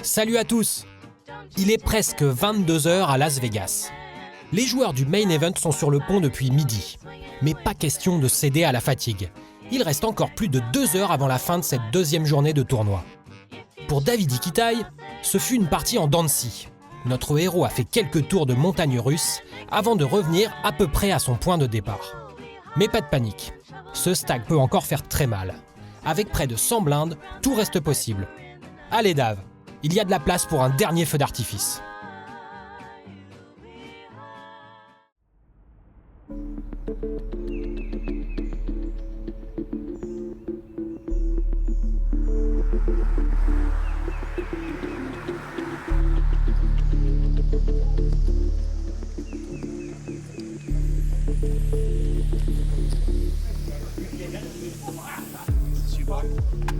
Salut à tous! Il est presque 22h à Las Vegas. Les joueurs du Main Event sont sur le pont depuis midi. Mais pas question de céder à la fatigue. Il reste encore plus de 2 heures avant la fin de cette deuxième journée de tournoi. Pour David Iquitaï, ce fut une partie en dents de scie. Notre héros a fait quelques tours de montagne russe avant de revenir à peu près à son point de départ. Mais pas de panique. Ce stag peut encore faire très mal. Avec près de 100 blindes, tout reste possible. Allez Dave, il y a de la place pour un dernier feu d'artifice.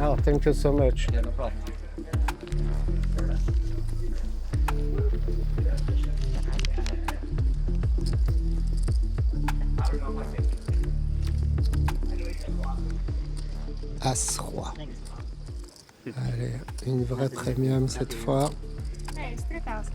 Oh, thank you so much. Yeah, no problem. As-Roi. Allez, une vraie premium cette fois. Hey, it's 3,000.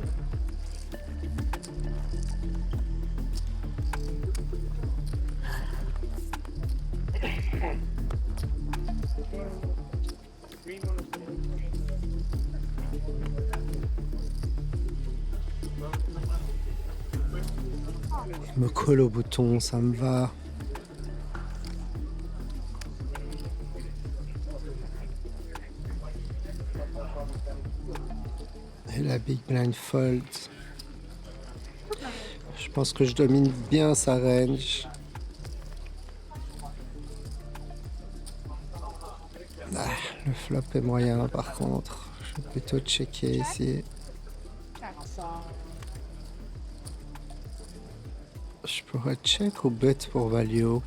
Il me colle au bouton, ça me va. Et la Big Blind Fold. Je pense que je domine bien sa range. Le flop est moyen par contre. Je vais plutôt checker ici. Je pourrais check ou bet pour value.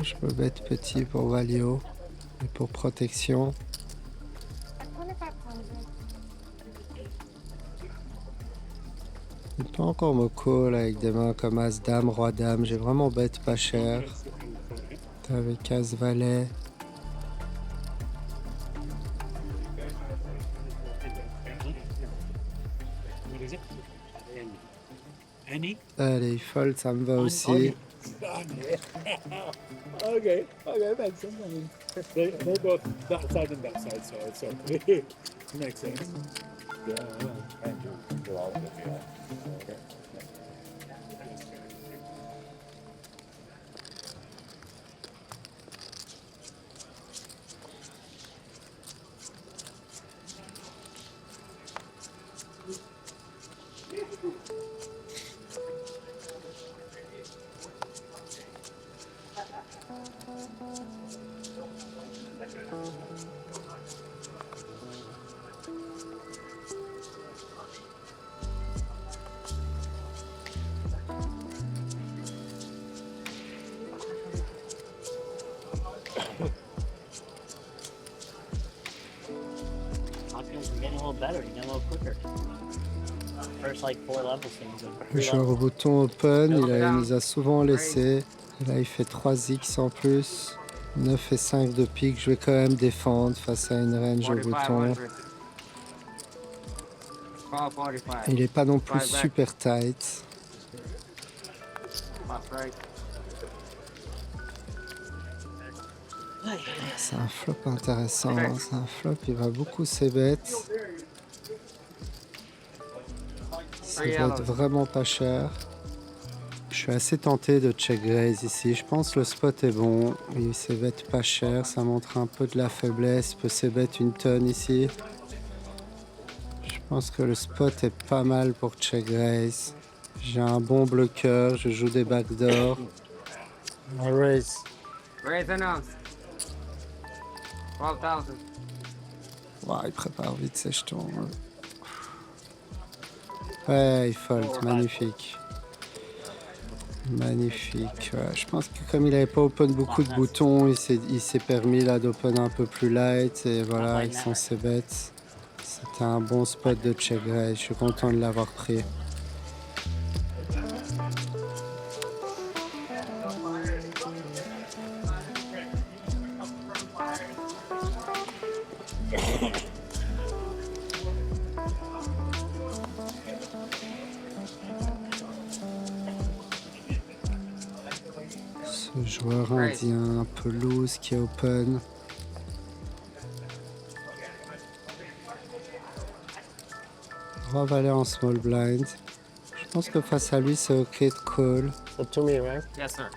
Je peux bet petit pour value et pour protection. Il peut encore me call avec des mains comme As-Dame, Roi-Dame. J'ai vraiment bet pas cher. Avec As-Valet. Allez, il fold, ça me va aussi. Okay, makes sense. I mean, they both that side and that side, so it's okay. Makes sense. Getting a little better, you get a little quicker. First like 4 levels seems good. Le joueur au bouton open, il nous a souvent laissé. Là, il fait 3x en plus. 9 et 5 de pique. Je vais quand même défendre face à une range au bouton. Il est pas non plus super tight. C'est un flop intéressant. C'est un flop, il va beaucoup c-bet. Ça va être vraiment pas cher. Je suis assez tenté de check raise ici. Je pense que le spot est bon. Il c-bet pas cher. Ça montre un peu de la faiblesse. Il peut c-bet une tonne ici. Je pense que le spot est pas mal pour check raise. J'ai un bon bloqueur. Je joue des backdoors. Raise. Raise announced. 12,000. Wow, il prépare vite ses jetons. Ouais, il fold. Magnifique. Magnifique. Ouais, je pense que comme il n'avait pas open beaucoup de boutons, il s'est permis là d'open un peu plus light. Et voilà, avec son c-bet. C'était un bon spot de check raise. Je suis content de l'avoir pris. Ce joueur indien un peu loose qui est open. On va aller en small blind. Je pense que face à lui, c'est ok de call. So to me, right? Yes, sir.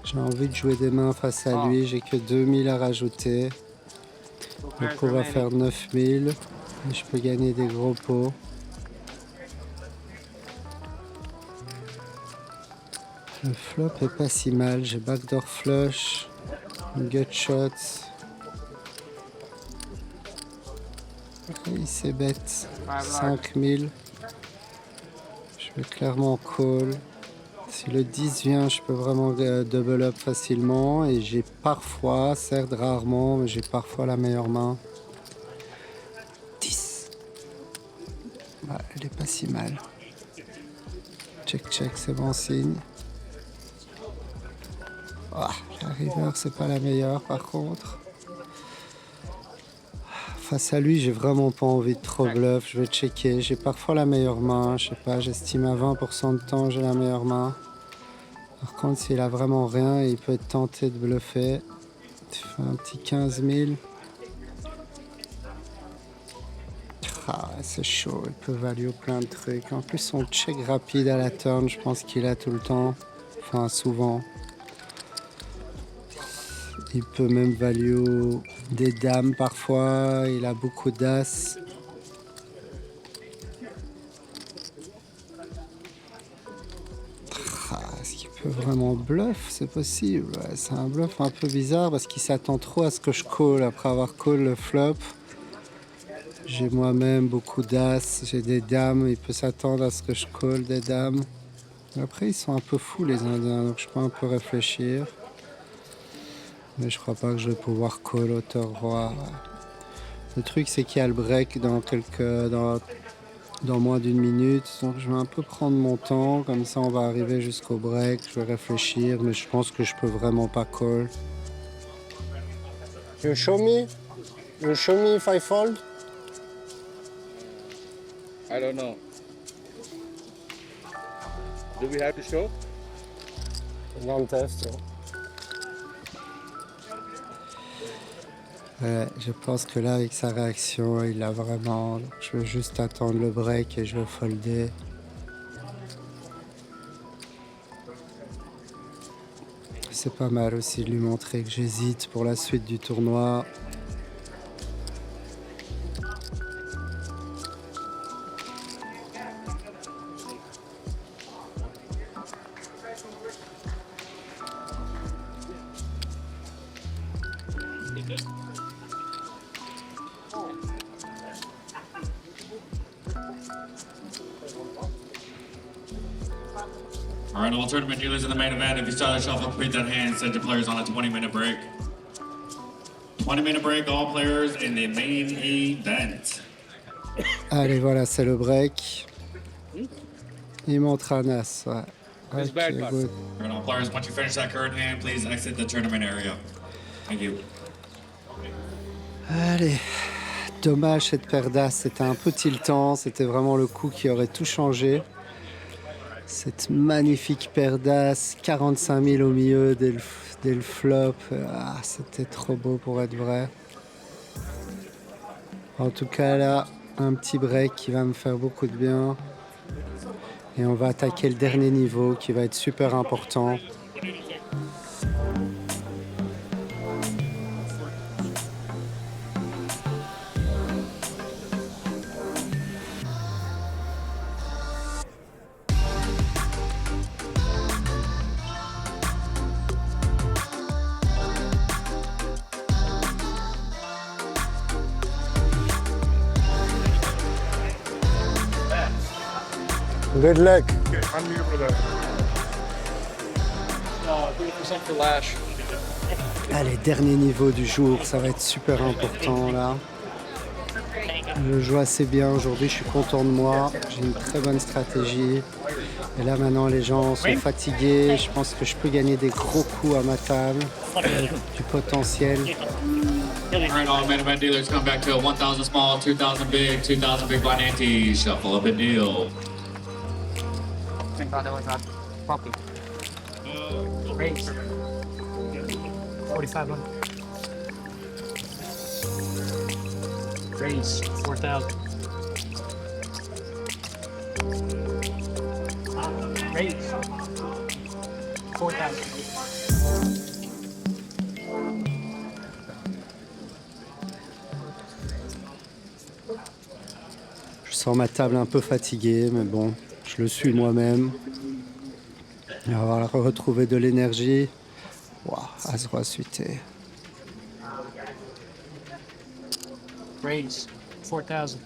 J'ai envie de jouer des mains face à lui. J'ai que 2000 à rajouter. Donc on va faire 9000. Et je peux gagner des gros pots. Le flop est pas si mal. J'ai backdoor flush, gut shot. Il s'est bête. 5000. Je vais clairement call. Si le 10 vient, je peux vraiment double up facilement. Et j'ai parfois, certes rarement, mais j'ai parfois la meilleure main. 10. Ouais, elle est pas si mal. Check, check, c'est bon signe. Ah, la river, c'est pas la meilleure par contre. Face à lui, j'ai vraiment pas envie de trop bluff. Je vais checker. J'ai parfois la meilleure main. Je sais pas, j'estime à 20% de temps, j'ai la meilleure main. Par contre, s'il a vraiment rien, il peut être tenté de bluffer. Tu fais un petit 15 000. Ah, c'est chaud. Il peut value plein de trucs. En plus, son check rapide à la turn, je pense qu'il a tout le temps. Enfin, souvent. Il peut même value des dames parfois. Il a beaucoup d'as. Est-ce qu'il peut vraiment bluff? C'est possible. Ouais, c'est un bluff un peu bizarre parce qu'il s'attend trop à ce que je call après avoir call le flop. J'ai moi-même beaucoup d'as. J'ai des dames. Il peut s'attendre à ce que je call des dames. Après, ils sont un peu fous les Indiens. Donc je peux un peu réfléchir. Mais je crois pas que je vais pouvoir call hauteur roi. Le truc c'est qu'il y a le break dans moins d'une minute. Donc je vais un peu prendre mon temps. Comme ça on va arriver jusqu'au break. Je vais réfléchir. Mais je pense que je peux vraiment pas call. You show me? You show me if I fold? I don't know. Do we have to show? Don't test. Ouais, je pense que là avec sa réaction, il a vraiment... Je veux juste attendre le break et je vais folder. C'est pas mal aussi de lui montrer que j'hésite pour la suite du tournoi. All right, all tournament dealers in the main event. If you start the shuffle, complete that hand, send your players on a 20-minute break. 20-minute break, all players in the main event. Allez, voilà, c'est le break. Il montre un as, ouais. It's bad card. good. All right, all players, once you finish that current hand, please exit the tournament area. Thank you. Allez, dommage cette paire d'as, c'était un peu tiltant, c'était vraiment le coup qui aurait tout changé. Cette magnifique paire d'as, 45 000 au milieu dès le flop, ah, c'était trop beau pour être vrai. En tout cas là, un petit break qui va me faire beaucoup de bien. Et on va attaquer le dernier niveau qui va être super important. Good luck. I'm here for the 30% for Lash. Allez, dernier niveau du jour, ça va être super important là. Je joue assez bien aujourd'hui, je suis content de moi. J'ai une très bonne stratégie. Et là maintenant les gens sont fatigués. Je pense que je peux gagner des gros coups à ma table. Du potentiel. All right, all main event dealers come back to 1,000 small, 2,000 big, 2,000 big blind ante. Shuffle up and deal. I thought that was not puppy. Raise. 4,500. Raise 4,000. Raise 4,000. Je sens ma table un peu fatiguée, mais bon, je le suis moi-même. Et on va retrouver de l'énergie. Waouh, As-Roi suité. Raise 4,000.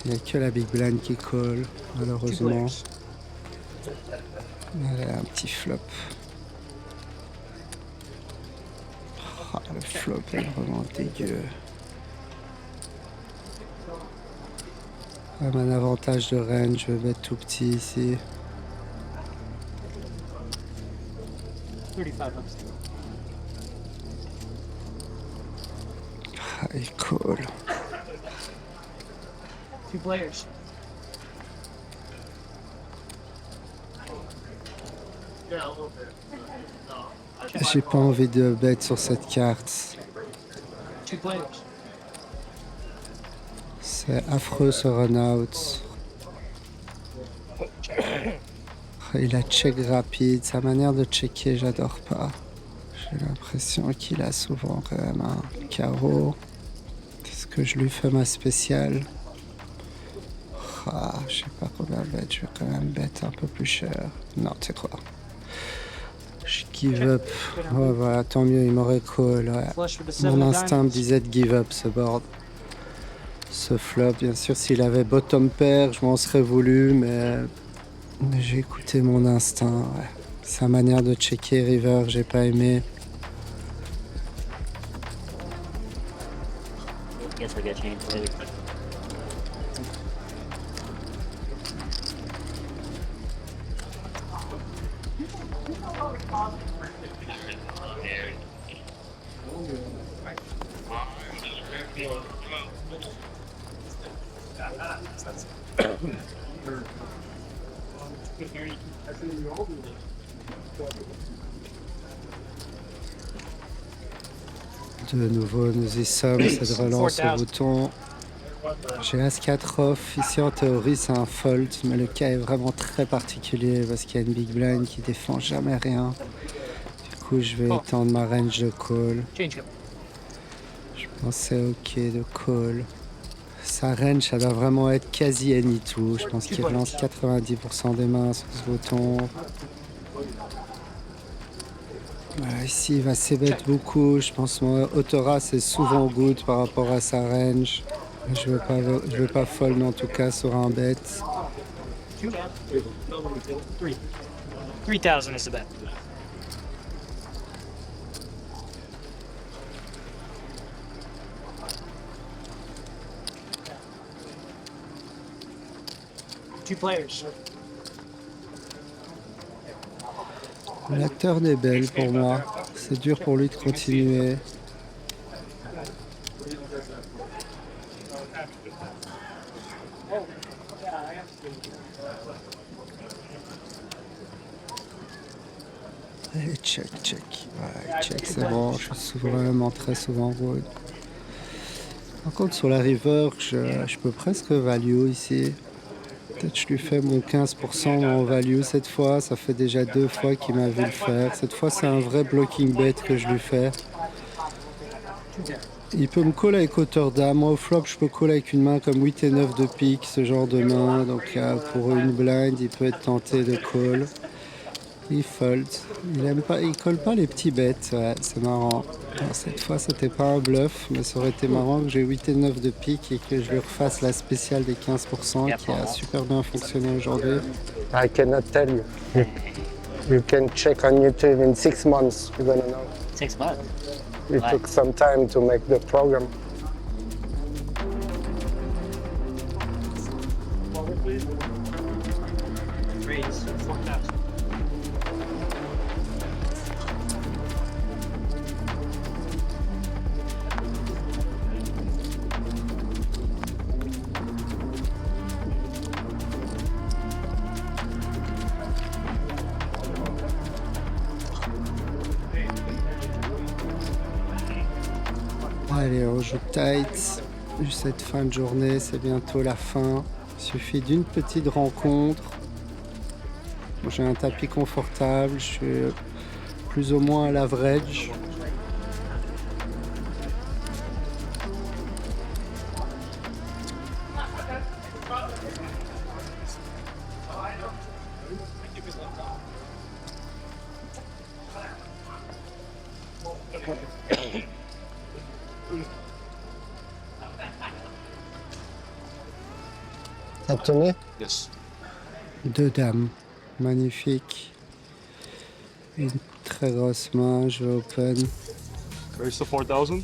Il n'y a que la Big Blind qui colle, malheureusement. Elle a un petit flop. Ah, le flop est vraiment dégueu. Comme un avantage de range, je vais mettre tout petit ici. 3,500. Ah, il colle. 2 players. J'ai pas envie de bet sur cette carte. 2 players. C'est affreux ce run-out. Il a check rapide. Sa manière de checker, j'adore pas. J'ai l'impression qu'il a souvent quand même un carreau. Est-ce que je lui fais ma spéciale? Ah, je sais pas combien bet. Je vais quand même bet un peu plus cher. Non, tu sais quoi? Je give up. Ouais, voilà, tant mieux, il m'aurait call. Ouais. Flush with the Mon 7 of instinct me diamonds. disait de give up ce board. Ce flop, bien sûr, s'il avait bottom pair, je m'en serais voulu, mais j'ai écouté mon instinct. Ouais. Sa manière de checker river, j'ai pas aimé. Guess I got changed later. De nouveau, nous y sommes, cette relance au bouton. J'ai As-4 off. Ici, en théorie, c'est un fold, mais le cas est vraiment très particulier parce qu'il y a une big blind qui défend jamais rien. Du coup, je vais étendre ma range de call. Change him. Je pense que c'est ok de call. Sa range, ça doit vraiment être quasi any-two. Je pense qu'il relance 90% des mains sur ce bouton. Voilà, ici, il va c-bet beaucoup. Je pense que mon Autora, c'est souvent good par rapport à sa range. Je veux pas fold en tout cas sur un bet. 3,000 is the bet. Two players. La turn est belle pour moi. C'est dur pour lui de continuer. Allez, check, check. Ouais, check, c'est bon. Je suis vraiment très souvent good. Par contre, sur la river, je peux presque value ici. Peut-être je lui fais mon 15% en value cette fois. Ça fait déjà 2 fois qu'il m'a vu le faire. Cette fois, c'est un vrai blocking bet que je lui fais. Il peut me call avec hauteur dame. Moi, au flop, je peux call avec une main comme 8 et 9 de pique, ce genre de main. Donc, pour une blind, il peut être tenté de call. Il fold. Il colle pas les petits bêtes. Ouais, c'est marrant. Alors, cette fois, c'était pas un bluff, mais ça aurait été marrant que j'ai 8 et 9 de pique et que je lui refasse la spéciale des 15% qui a super bien fonctionné aujourd'hui. I cannot tell you. You can check on YouTube in 6 months. You're gonna know. 6 months. It took some time to make the program. Raise 4,000. Allez, on joue tight. Cette fin de journée, c'est bientôt la fin. Il suffit d'une petite rencontre. J'ai un tapis confortable, je suis plus ou moins à l'average. Ça te tenait? Yes. Deux dames, magnifique. Une très grosse main, je vais open. Raise to 4,000.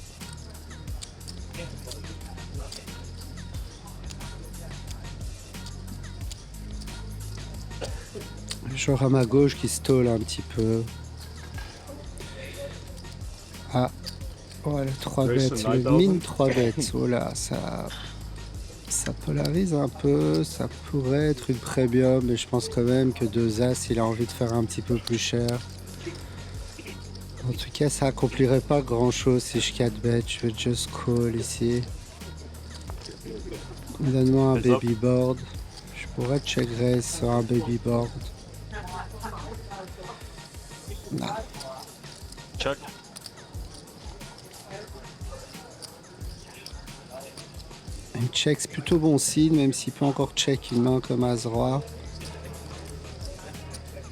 Le joueur à ma gauche qui stall un petit peu. Ah, ouais, le 3 Raise bêtes, to le 9,000. mine 3 bêtes. Oh là, ça polarise un peu. Ça pourrait être une premium, mais je pense quand même que 2 As, il a envie de faire un petit peu plus cher. En tout cas, ça accomplirait pas grand chose si je 4 bet. Je vais just call ici. Donne-moi un Heads up. baby board. Je pourrais check raise sur un baby board. Non. Check. Une check, c'est plutôt bon signe, même s'il peut encore check une main comme As-Roi.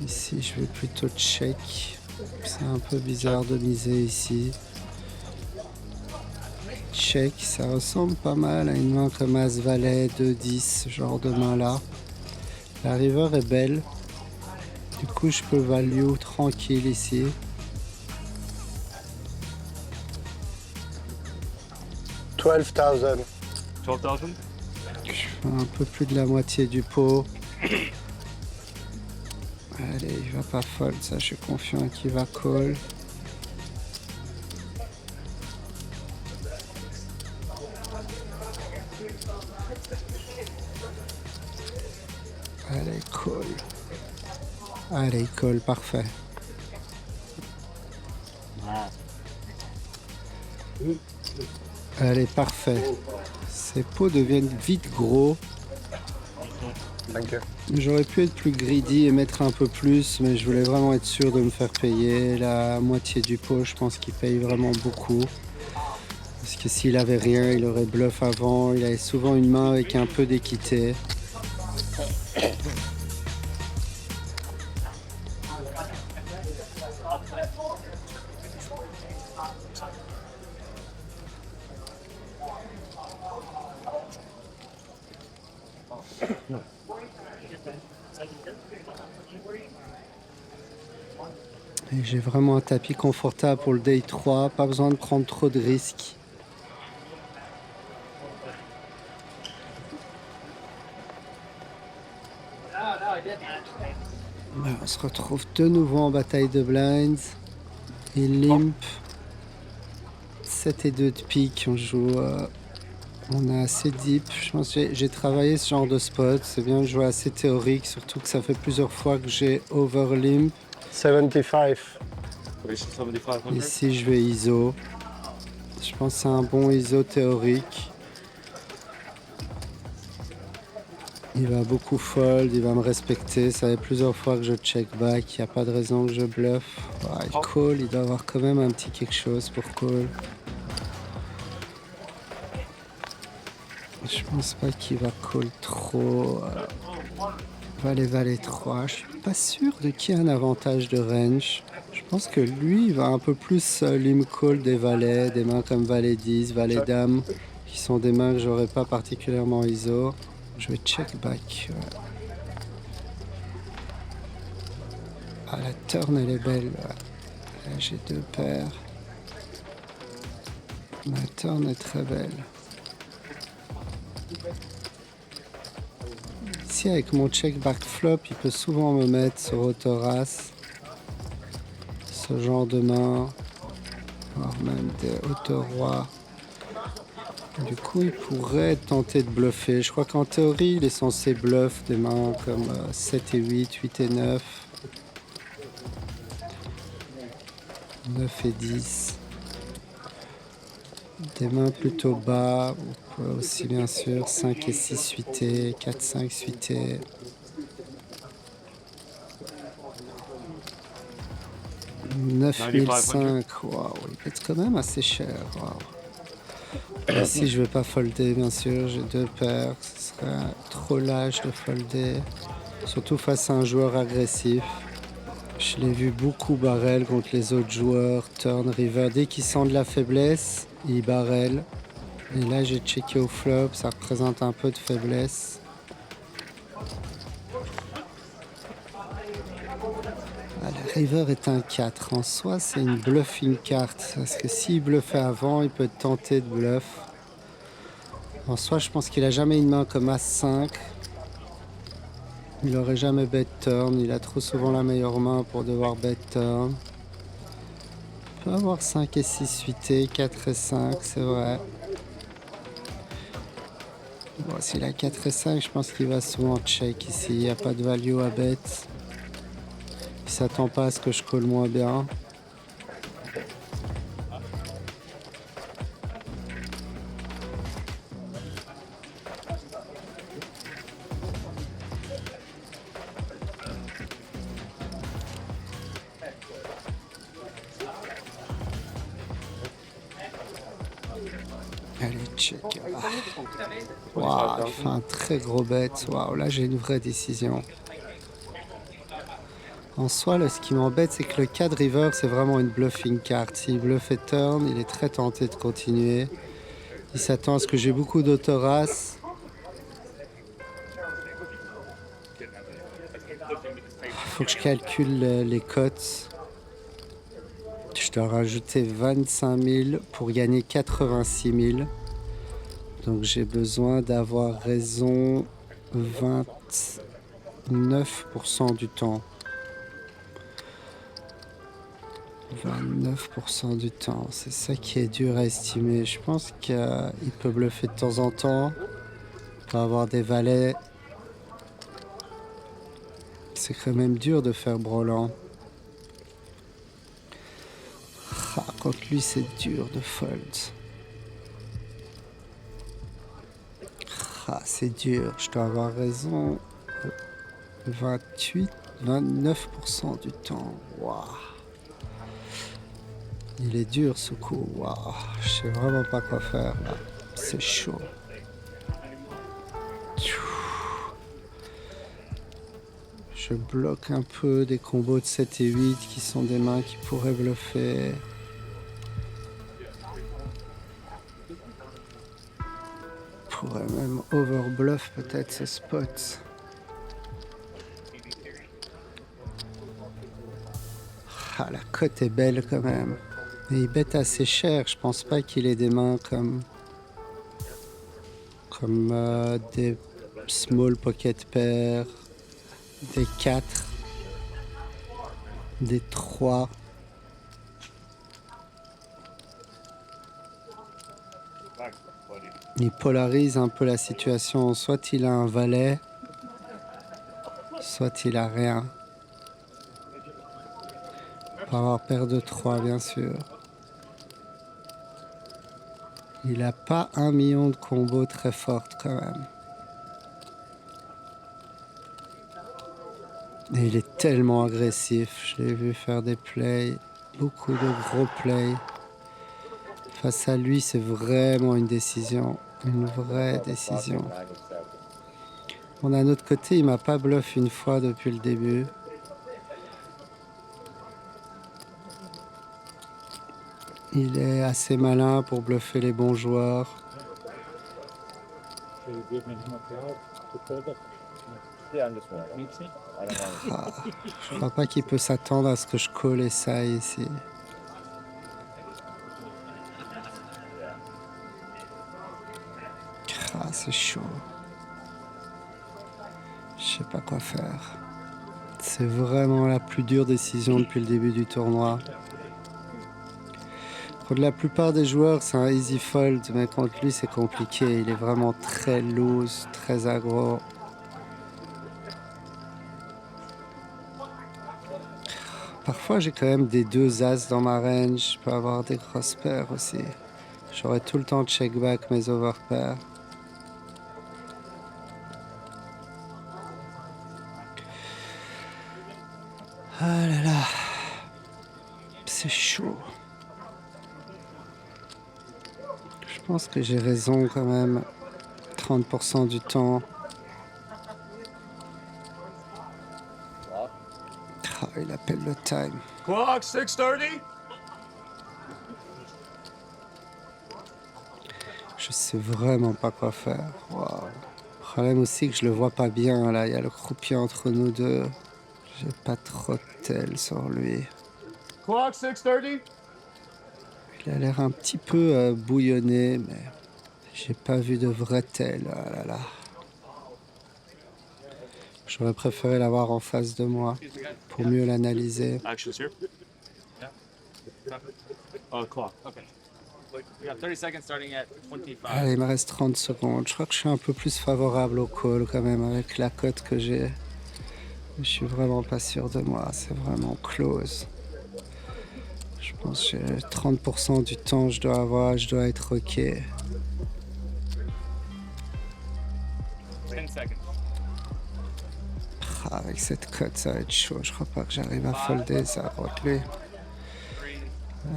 Ici, je vais plutôt check. C'est un peu bizarre de miser ici. Check, ça ressemble pas mal à une main comme As-Valet, 2-10, ce genre de main-là. La river est belle. Du coup, je peux value tranquille ici. $12,000. 12,000. Je fais un peu plus de la moitié du pot. Allez, il va pas fold, ça je suis confiant qu'il va call. Allez, call. Allez, call, parfait. Allez, parfait. Ces pots deviennent vite gros. Thank you. J'aurais pu être plus greedy et mettre un peu plus, mais je voulais vraiment être sûr de me faire payer. La moitié du pot, je pense qu'il paye vraiment beaucoup. Parce que s'il avait rien, il aurait bluff avant. Il avait souvent une main avec un peu d'équité. Et j'ai vraiment un tapis confortable pour le day 3, pas besoin de prendre trop de risques. Voilà, on se retrouve de nouveau en bataille de blinds. Il limp. 7 et 2 de pique, on joue... on est assez deep. Je pense que j'ai travaillé ce genre de spot. C'est bien de jouer assez théorique, surtout que ça fait plusieurs fois que j'ai over limp. 75. Raise to 7,500. Ici, je vais ISO. Je pense que c'est un bon ISO théorique. Il va beaucoup fold, il va me respecter. Ça fait plusieurs fois que je check back. Il n'y a pas de raison que je bluffe. Ah, il call, il doit avoir quand même un petit quelque chose pour call. Je pense pas qu'il va call trop. Valet 3. Je suis pas sûr de qui a un avantage de range. Je pense que lui, il va un peu plus lim call des valets, des mains comme valet 10, valet dame, qui sont des mains que j'aurais pas particulièrement ISO. Je vais check back. Ah, la turn, elle est belle. Là, j'ai 2 paires. La turn est très belle. Ici, avec mon check back flop, il peut souvent me mettre sur autoras. Ce genre de main, voire même des auto-rois. Du coup, il pourrait tenter de bluffer. Je crois qu'en théorie, il est censé bluff des mains comme 7 et 8, 8 et 9, 9 et 10. Des mains plutôt bas, on peut aussi bien sûr 5 et 6 suités, 4, 5 suités. « 9005, waouh, il peut être quand même assez cher, waouh. Ici, je vais pas folder, bien sûr, j'ai 2 paires, ce serait trop lâche de folder, surtout face à un joueur agressif. Je l'ai vu beaucoup barrel contre les autres joueurs, turn, river, dès qu'ils sentent de la faiblesse, ils barrel. Et là, j'ai checké au flop, ça représente un peu de faiblesse. Ah, la river est un 4. En soi, c'est une bluffing carte. Parce que s'il bluffait avant, il peut tenter de bluff. En soi, je pense qu'il a jamais une main comme As-5. Il aurait jamais bet turn. Il a trop souvent la meilleure main pour devoir bet turn. Il peut avoir 5 et 6 suités, 4 et 5, c'est vrai. Bon, s'il a 4 et 5, je pense qu'il va souvent check ici. Il n'y a pas de value à bet. Il s'attend pas à ce que je colle moins bien. Allez, check. Waouh, il fait un très gros bet. Waouh, là j'ai une vraie décision. En soi, ce qui m'embête, c'est que le 4 river, c'est vraiment une bluffing carte. S'il bluff et turn, il est très tenté de continuer. Il s'attend à ce que j'ai beaucoup d'autoras. Il faut que je calcule les cotes. Je dois rajouter 25 000 pour gagner 86 000. Donc j'ai besoin d'avoir raison 29% du temps. 29% du temps, c'est ça qui est dur à estimer. Je pense qu'il peut bluffer de temps en temps. Il peut avoir des valets. C'est quand même dur de faire brelan. Ah, contre lui, c'est dur de fold. Ah, c'est dur. Je dois avoir raison. 29% du temps. Waouh. Il est dur ce coup. Waouh. Je sais vraiment pas quoi faire là. C'est chaud. Je bloque un peu des combos de 7 et 8 qui sont des mains qui pourraient bluffer. Pourrait même overbluff peut-être ce spot. Ah, la cote est belle quand même. Mais il bête assez cher. Je pense pas qu'il ait des mains comme des small pocket pairs, des 4, des 3. Il polarise un peu la situation. Soit il a un valet, soit il a rien. Il peut avoir paire de 3, bien sûr. Il n'a pas 1 million de combos très fortes quand même. Et il est tellement agressif. Je l'ai vu faire des plays, beaucoup de gros plays. Face à lui, c'est vraiment une décision. Une vraie décision. Bon, d'un autre côté, il m'a pas bluff une fois depuis le début. Il est assez malin pour bluffer les bons joueurs. Ah, je crois pas qu'il peut s'attendre à ce que je colle et ça ici. Ah, c'est chaud. Je sais pas quoi faire. C'est vraiment la plus dure décision depuis le début du tournoi. Contre la plupart des joueurs, c'est un easy fold, mais contre lui, c'est compliqué. Il est vraiment très loose, très aggro. Parfois, j'ai quand même des 2 as dans ma range. Je peux avoir des grosses paires aussi. J'aurais tout le temps de check back mes overpairs. Ah là là, c'est chaud. Je pense que j'ai raison quand même. 30% du temps. Ah, il appelle le time. Clock, 6:30. Je sais vraiment pas quoi faire. Wow. Le problème aussi que je le vois pas bien là. Il y a le croupier entre nous deux. J'ai pas trop de tel sur lui. Clock, 6:30. Il a l'air un petit peu bouillonné, mais j'ai pas vu de vrai tel. Ah là là. J'aurais préféré l'avoir en face de moi pour mieux l'analyser. Actions here. Clock. Okay. We have 30 seconds starting at 25. Allez, il me reste 30 secondes. Je crois que je suis un peu plus favorable au call quand même avec la cote que j'ai. Je suis vraiment pas sûr de moi. C'est vraiment close. Je pense que 30% du temps je dois être OK. 10 seconds. Ah, avec cette cote, ça va être chaud. Je crois pas que j'arrive à folder ça contre lui.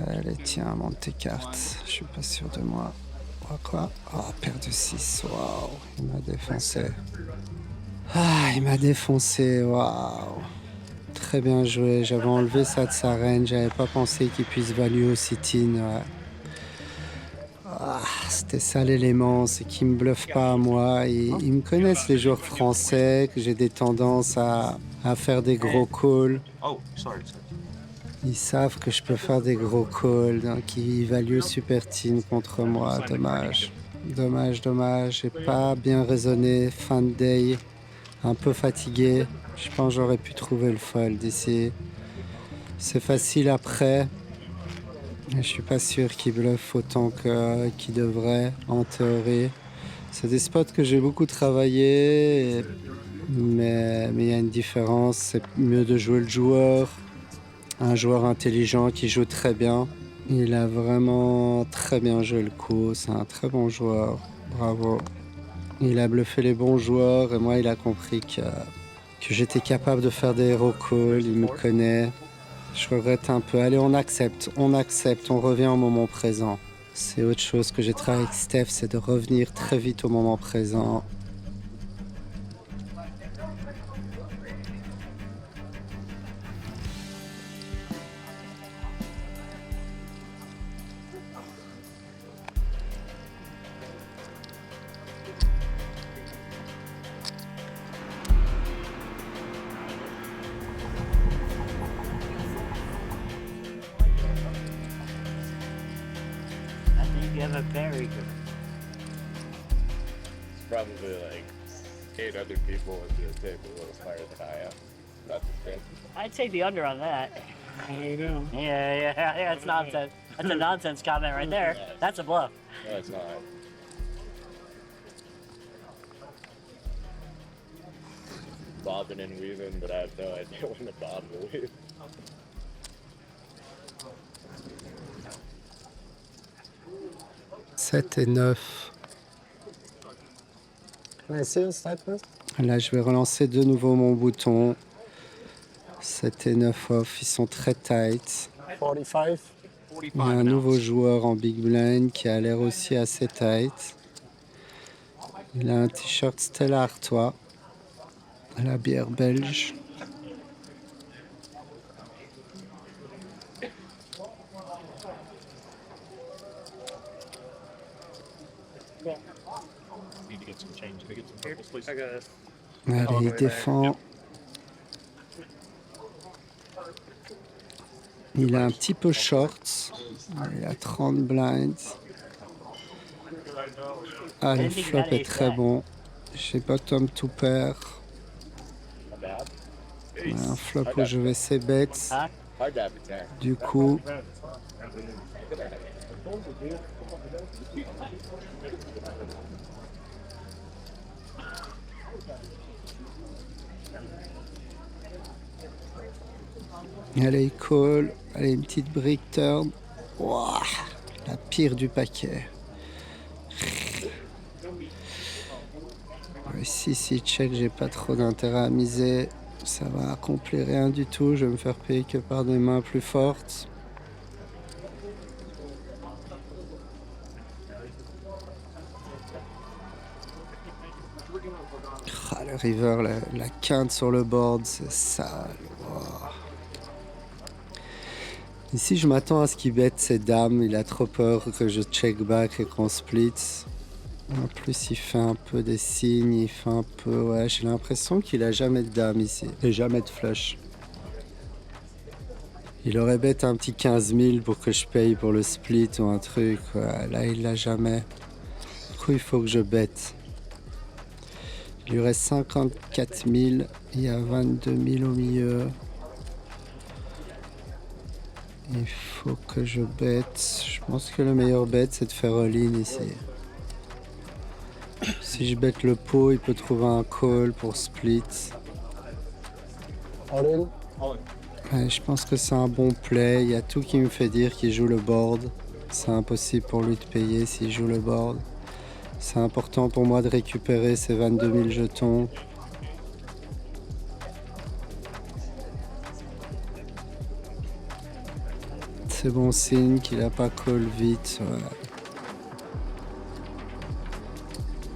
3. Allez, tiens, monte tes cartes. Je suis pas sûr de moi. Oh, quoi? Oh, paire de 6. Waouh, il m'a défoncé. Ah, il m'a défoncé. Waouh. Très bien joué. J'avais enlevé ça de sa range. J'avais pas pensé qu'il puisse value au sit-in. Ouais. Ah, c'était ça l'élément, c'est qu'ils me bluffent pas à moi. Ils me connaissent les joueurs français, que j'ai des tendances à faire des gros calls. Oh, sorry. Ils savent que je peux faire des gros calls, donc ils valuent super team contre moi. Dommage. Dommage. J'ai pas bien raisonné. Fin de day, un peu fatigué. Je pense que j'aurais pu trouver le fold ici. C'est facile après. Je suis pas sûr qu'il bluffe autant qu'il devrait, en théorie. C'est des spots que j'ai beaucoup travaillé, mais il y a une différence. C'est mieux de jouer le joueur. Un joueur intelligent qui joue très bien. Il a vraiment très bien joué le coup. C'est un très bon joueur. Bravo. Il a bluffé les bons joueurs et moi, il a compris que j'étais capable de faire des hero calls. Il me connaît. Je regrette un peu. Allez, on accepte, on revient au moment présent. C'est autre chose que j'ai travaillé avec Steph, c'est de revenir très vite au moment présent. I think you have a very good. Probably like 8 other people at the table a little higher than I am. Not the same. I'd take the under on that. I know. Yeah, it's nonsense. That's a nonsense comment right there. That's a bluff. No, it's not. Bobbing and weaving, but I have no idea when to bob or weave. « 7 et 9. Can I see your side first? Là, je vais relancer de nouveau mon bouton. 7 et 9 off, ils sont très tight. 45. Il y a un nouveau joueur en big blind qui a l'air aussi assez tight. Il a un t-shirt Stella Artois, la bière belge. Need to get some change. Can I get some purples, please? I got it. Allez, il défend. Il a un petit peu short. Il a 30 blinds. Ah, le flop est très bon. J'ai bottom to pair. Un flop où je vais ces bêtes. Hard to have a 10. Du coup, allez, call. Allez, une petite brick turn. Ouah, la pire du paquet. Si, check, j'ai pas trop d'intérêt à miser. Ça va accomplir rien du tout. Je vais me faire payer que par des mains plus fortes. Ah, le river, la quinte sur le board, c'est sale. Wow. Ici, je m'attends à ce qu'il bête ses dames. Il a trop peur que je check back et qu'on split. En plus, il fait un peu des signes, il fait un peu... Ouais, j'ai l'impression qu'il a jamais de dame ici. Et jamais de flush. Il aurait bête un petit 15 000 pour que je paye pour le split ou un truc. Ouais, là, il l'a jamais. Du coup, il faut que je bête. Il lui reste 54 000. Il y a 22 000 au milieu. Il faut que je bête. Je pense que le meilleur bet, c'est de faire all-in ici. Si je bête le pot, il peut trouver un call pour split. All in? Ouais, je pense que c'est un bon play. Il y a tout qui me fait dire qu'il joue le board. C'est impossible pour lui de payer s'il joue le board. C'est important pour moi de récupérer ces 22 000 jetons. C'est bon signe qu'il n'a pas call vite. Voilà.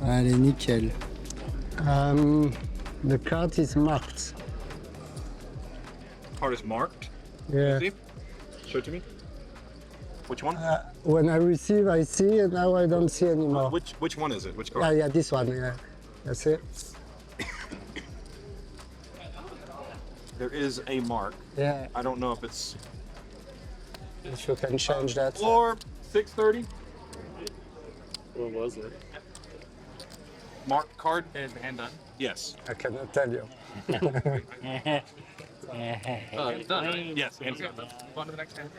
Allez, nickel. The card is marked. Card is marked. Yeah. See? Show it to me. Which one? When I receive, I see, and now I don't see anymore. Which one is it? Which Yeah, card? yeah, this one. Yeah, that's it. There is a mark. Yeah, I don't know if it's if you can change that. floor 630. What was it? Marked card and hand done. Yes. I cannot tell you. It's done. Yes. And on to the next hand.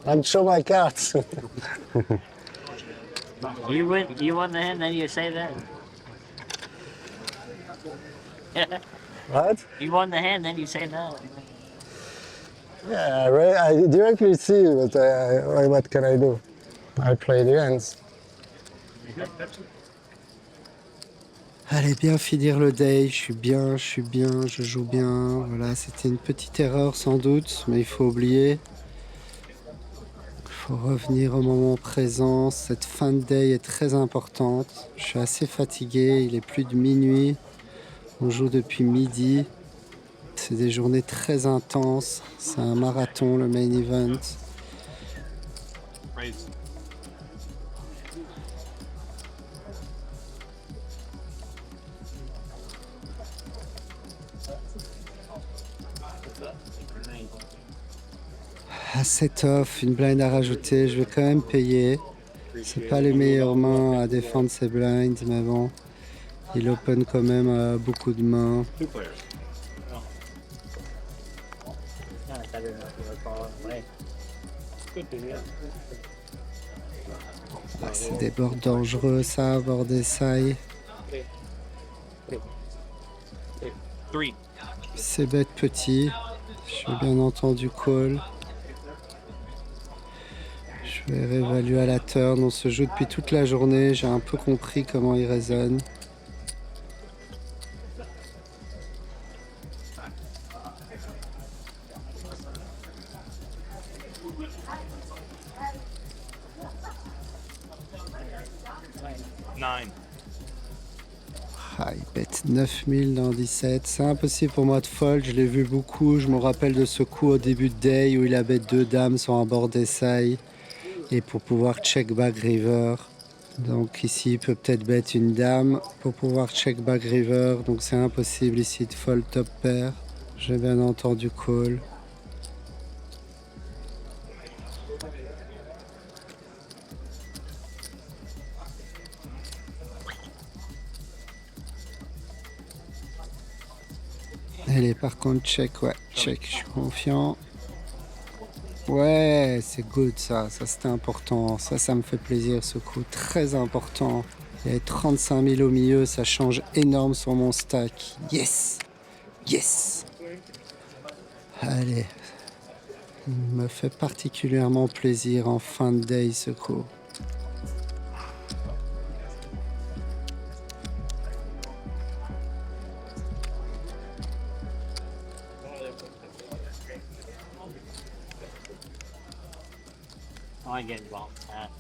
And show my cards. You won the hand, then you say that. What? You won the hand, then you say that. Yeah, I directly see, but what can I do? I play the hands. Allez, bien finir le day. Je suis bien, je joue bien. Voilà, c'était une petite erreur sans doute, mais il faut oublier. Il faut revenir au moment présent. Cette fin de day est très importante. Je suis assez fatigué, il est plus de minuit. On joue depuis midi. C'est des journées très intenses. C'est un marathon, le main event. Raise. À 7 off, une blind à rajouter, je vais quand même payer. C'est pas les meilleures mains à défendre ces blinds, mais bon, il open quand même beaucoup de mains. Two players. Yeah, better not to call it away. Ah, c'est des boards dangereux ça, board essai. 3. C'est bête petit. Je vais bien entendu call. Je vais réévaluer à la turn. On se joue depuis toute la journée. J'ai un peu compris comment il résonne. Nine. Ah, il pète 9000 dans 17. C'est impossible pour moi de fold. Je l'ai vu beaucoup. Je me rappelle de ce coup au début de day où il a bet 2 dames sur un board essai. Et pour pouvoir check back river. Donc ici, il peut peut-être bet une dame pour pouvoir check back river. Donc c'est impossible ici de fold top pair. J'ai bien entendu call. Allez, par contre, check, ouais, check, je suis confiant. Ouais, c'est good ça c'était important. Ça me fait plaisir ce coup, très important. Il y avait 35 000 au milieu, ça change énorme sur mon stack. Yes! Yes! Allez, il me fait particulièrement plaisir en fin de day ce coup. Oh, I get involved in that.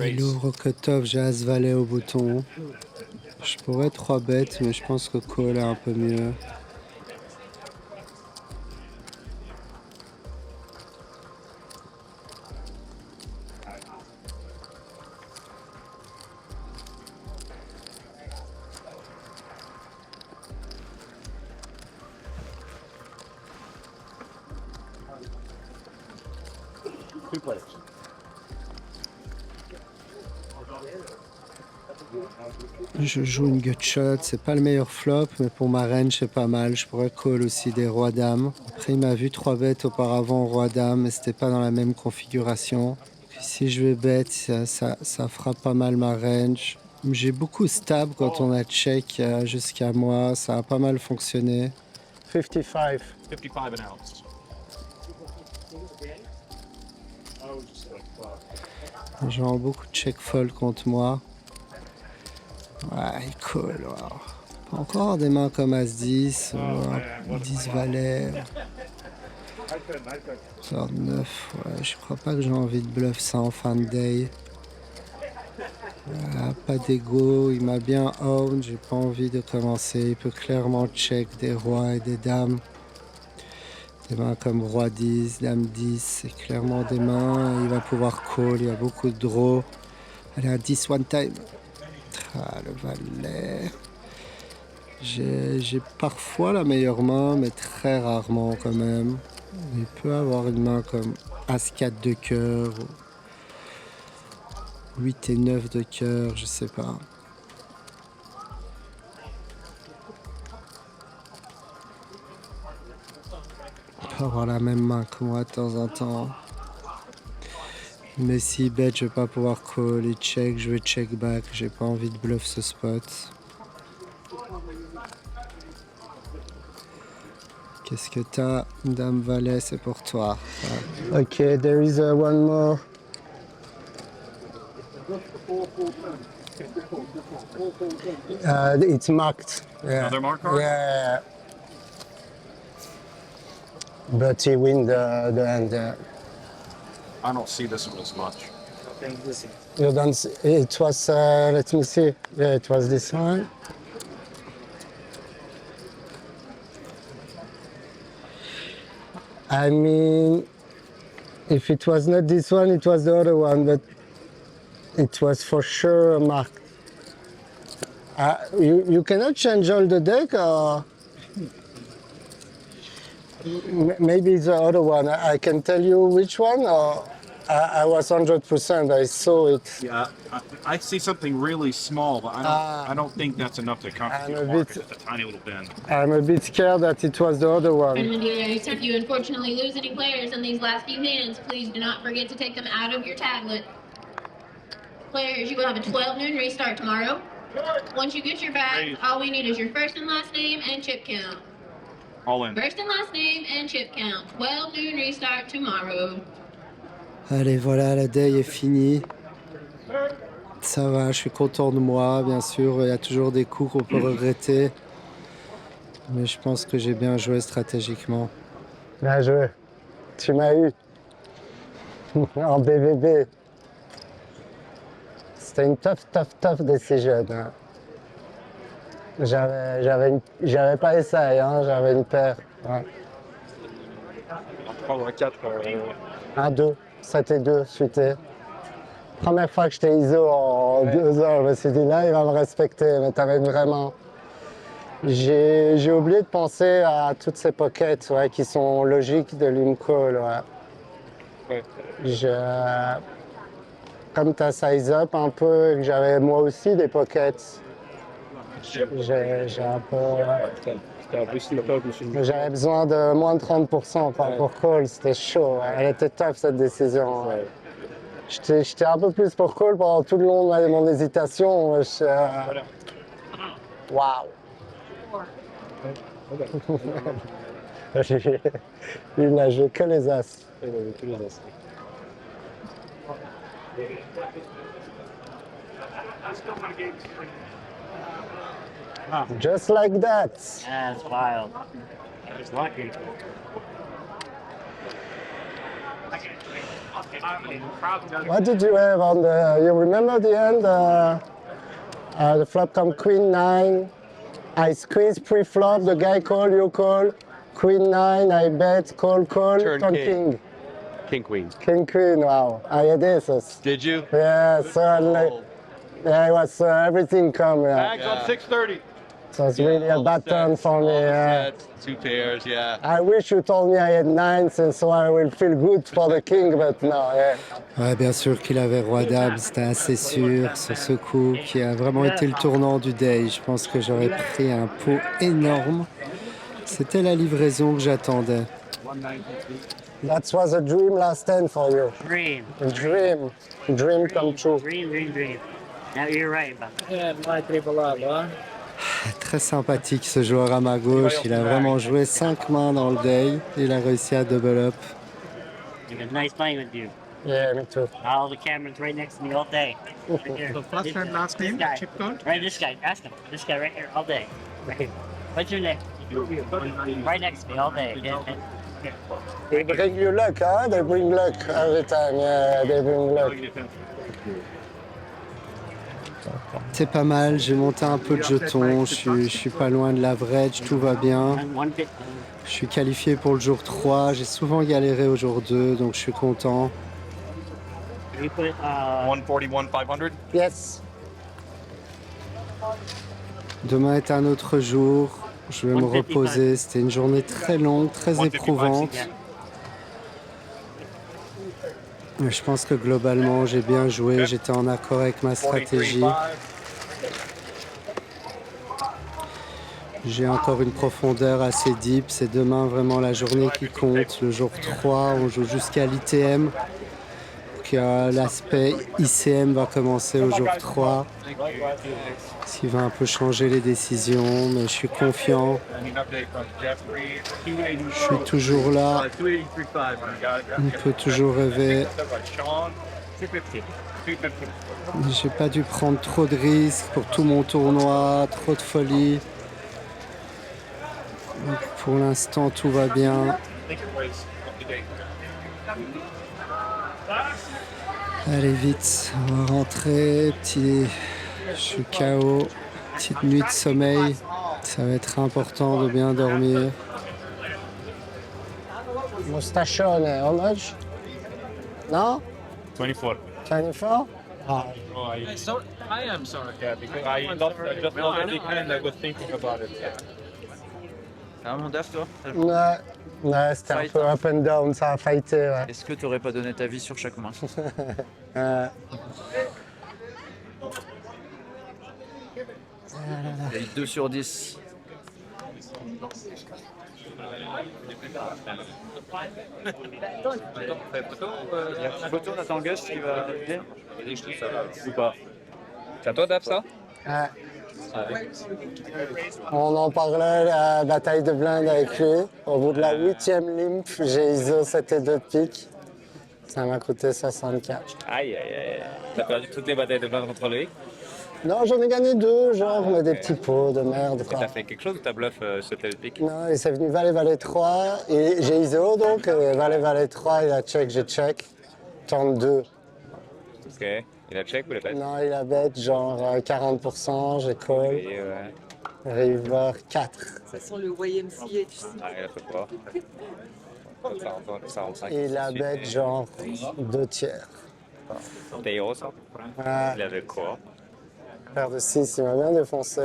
Il ouvre cut-off, j'ai As-Valet au bouton. Je pourrais 3 bêtes, mais je pense que call est un peu mieux. Two players. Je joue une gutshot, c'est pas le meilleur flop, mais pour ma range c'est pas mal. Je pourrais call aussi des rois-dames. Après il m'a vu 3 bêtes auparavant roi-dame, mais c'était pas dans la même configuration. Si je vais bet, ça fera pas mal ma range. J'ai beaucoup stab quand on a check jusqu'à moi, ça a pas mal fonctionné. 55. 55 and out. Les gens ont beaucoup de check fold contre moi. Ouais, cool. Wow. Pas encore des mains comme As-10 ou 10 valet. Sort 9, ouais, je crois pas que j'ai envie de bluff ça en fin de day. Pas d'ego, il m'a bien owned, j'ai pas envie de commencer. Il peut clairement check des rois et des dames. Des mains comme roi 10, dame 10, c'est clairement des mains. Il va pouvoir call, il y a beaucoup de draw. Allez, un 10 one time. Ah, le valet. J'ai parfois la meilleure main, mais très rarement quand même. Il peut avoir une main comme As-4 de cœur, 8 et 9 de cœur, je sais pas. Il peut avoir la même main que moi de temps en temps. Mais si bet, je vais pas pouvoir call et check, je vais check back, j'ai pas envie de bluff ce spot. Qu'est-ce que t'as? Dame valet, c'est pour toi. Ouais. Ok, there is one more. It's marked. Yeah. Another mark card? Yeah. But he win the hand. I don't see this one as much. You don't see, it was, let me see. Yeah, it was this one. I mean, if it was not this one, it was the other one, but it was for sure marked. You cannot change all the deck, or maybe it's the other one. I can tell you which one, or I was 100%. I saw it. Yeah, I see something really small, but I don't think that's enough to constitute a mark. It's just a tiny little bend. I'm a bit scared that it was the other one. If you unfortunately lose any players in these last few hands, please do not forget to take them out of your tablet. Players, you will have a 12 noon restart tomorrow. Once you get your back, all we need is your first and last name and chip count. All in. First and last name and chip count. 12 noon restart tomorrow. Allez, voilà, la day est finie. Ça va, je suis content de moi, bien sûr. Il y a toujours des coups qu'on peut regretter. Mais je pense que j'ai bien joué stratégiquement. Bien joué. Tu m'as eu. En BVB. C'était une tough décision. Hein. J'avais pas essayé, hein, j'avais une paire. Ouais. 3 ou 4. Un 2, c'était 2 suité. Première fois que j'étais ISO en 2 heures, je me suis dit là, il va me respecter, mais t'avais vraiment. J'ai oublié de penser à toutes ces pockets ouais, qui sont logiques de l'Imcall. Ouais. Comme tu as size up un peu, j'avais moi aussi des pockets. J'ai un peu. J'avais besoin de moins de 30% pour call, c'était chaud. Ouais. Elle était tough cette décision. Ouais. J'étais un peu plus pour call pendant tout le long de mon hésitation. Waouh! Il n'a joué que les as. Just like that. That's wild. I was lucky. What did you have on the? You remember the end? The flop come Queen 9. I squeeze pre-flop. The guy call, you call. Queen 9. I bet, call. Turn king. King Queen. King Queen. Wow. I had this. Did you? Yeah. So yeah, it was everything come. Yeah. Bags on 630. So it's really a bad turn for me. Sets, 2 pairs, yeah. I wish you told me I had 9s and so I will feel good for the king, but no, yeah. Ouais, bien sûr qu'il avait roi dame, c'était assez sûr sur ce coup qui a vraiment été le tournant du day. Je pense que j'aurais pris un pot énorme. C'était la livraison que j'attendais. That was a dream last 10 for you. Dream. A dream come true. Dream. Now you're right about that. Très sympathique ce joueur à ma gauche, il a vraiment joué 5 mains dans le day, il a réussi à double up. It was nice playing with you. Yeah, me too. All the cameras right next to me all day. Right here. The first and last name, guy. chip code? Right, this guy. Ask him. This guy right here all day. Right here. What's your name? Right next to me all day. They bring you luck, huh? They bring luck every time. Yeah, they bring luck. C'est pas mal, j'ai monté un peu de jetons, je suis pas loin de l'average, tout va bien. Je suis qualifié pour le jour 3, j'ai souvent galéré au jour 2, donc je suis content. 141, 500? Yes. Demain est un autre jour, je vais me reposer, c'était une journée très longue, très éprouvante. Mais je pense que globalement j'ai bien joué, j'étais en accord avec ma stratégie. J'ai encore une profondeur assez deep, c'est demain vraiment la journée qui compte. Le jour 3, on joue jusqu'à l'ITM. L'aspect ICM va commencer au jour 3. Ce qui va un peu changer les décisions, mais je suis confiant. Je suis toujours là. On peut toujours rêver. J'ai pas dû prendre trop de risques pour tout mon tournoi, trop de folie. Donc pour l'instant, tout va bien. Allez vite, on va rentrer. Je suis KO. Petite nuit de sommeil. Ça va être important de bien dormir. Mustachone, how much? No? 24. 24? Ah. I am sorry. Yeah, because I just lost the hand, I was thinking about it. Ah, mon DAF, toi? Ouais, c'était un peu up and down, ça a fighté. Ouais. Est-ce que tu n'aurais pas donné ta vie sur chaque main? Il y a eu 2 sur 10. Il y a une photo, Nathan Gus qui va venir? Ou pas? C'est à toi, DAF, ça? Ouais. On en parlait, la bataille de blindes avec lui. Au bout de la 8e limp, j'ai ISO 7 et 2 de pique. Ça m'a coûté 64. Aïe, aïe, aïe. T'as perdu toutes les batailles de blindes contre lui? Non, j'en ai gagné 2, genre, mais des petits pots de merde. T'as fait quelque chose ou t'as bluff sauté le pic? Non, il s'est venu Valet 3. Et j'ai ISO donc, Valet 3, il a check, j'ai check. Turn 2. Ok. Il a check ou il a bet? Non, il a bet genre 40%, j'ai call. Oui, ouais. River 4. Ça sent le YMCA, tu sais. Ah, il a fait quoi? 45. Il a bet genre 2 tiers. T'es héros, ça? Ouais. Il avait quoi? Paire de 6, il m'a bien défoncé.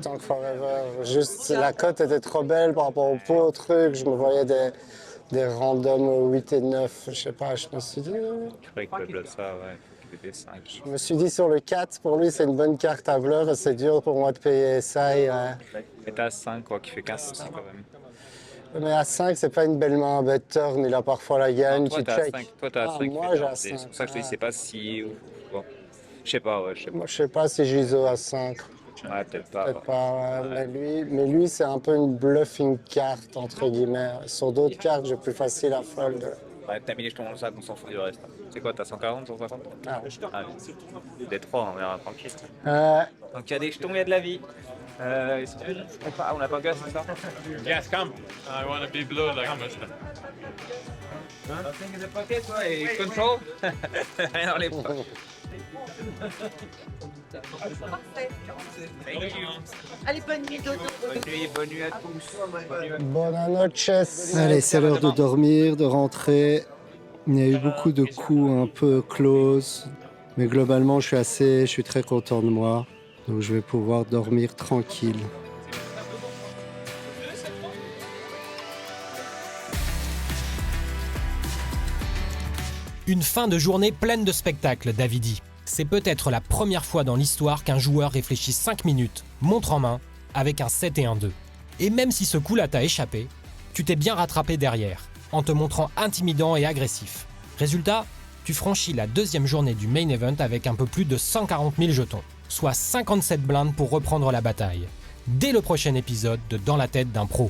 Tank Forever. Juste, la cote était trop belle par rapport au pot, au truc. Je me voyais des randoms 8 et 9. Je sais pas, je me suis dit. Je croyais qu'il bloque ça, ouais. Il était 5. Je me suis dit sur le 4, pour lui, c'est une bonne carte à bluff et c'est dur pour moi de payer ça. Et t'as 5, quoi, qui fait 15 quand même. Mais à 5, c'est pas une belle main. Bet turn, il a parfois la gagne. Toi, Tu t'as check. 5. Toi, t'as 5. Moi, j'ai à 5. C'est pour ça que je te dis, c'est pas si. Bon. Je sais pas, ouais, je sais pas. Moi, je sais pas si j'ISO à 5. Ouais, peut-être pas. Peut-être pas, ouais. Mais lui c'est un peu une bluffing carte, entre guillemets. Sur d'autres cartes, j'ai plus facile à fold. Ouais, t'as mis les jetons dans le sac, on s'en fout du reste. C'est quoi, t'as 140, 160? Ah. Des 3, on verra tranquille. Donc il y a des jetons, il y a de la vie. Si tu veux, on n'a pas Gus, c'est ça? Yes, come. I want to be blue like Mr. Nothing in the pocket, toi, et control? Rien dans les poches. Thank you. Allez, bonne nuit, Dodo. Bonne nuit à tous. Bonne noche. Allez, c'est l'heure de dormir, de rentrer. Il y a eu beaucoup de coups un peu close. Mais globalement, je suis très content de moi. Donc je vais pouvoir dormir tranquille. Une fin de journée pleine de spectacles, Davidi. C'est peut-être la première fois dans l'histoire qu'un joueur réfléchit 5 minutes, montre en main, avec un 7 et un 2. Et même si ce coup-là t'a échappé, tu t'es bien rattrapé derrière, en te montrant intimidant et agressif. Résultat, tu franchis la deuxième journée du main event avec un peu plus de 140 000 jetons, soit 57 blindes pour reprendre la bataille. Dès le prochain épisode de Dans la tête d'un pro.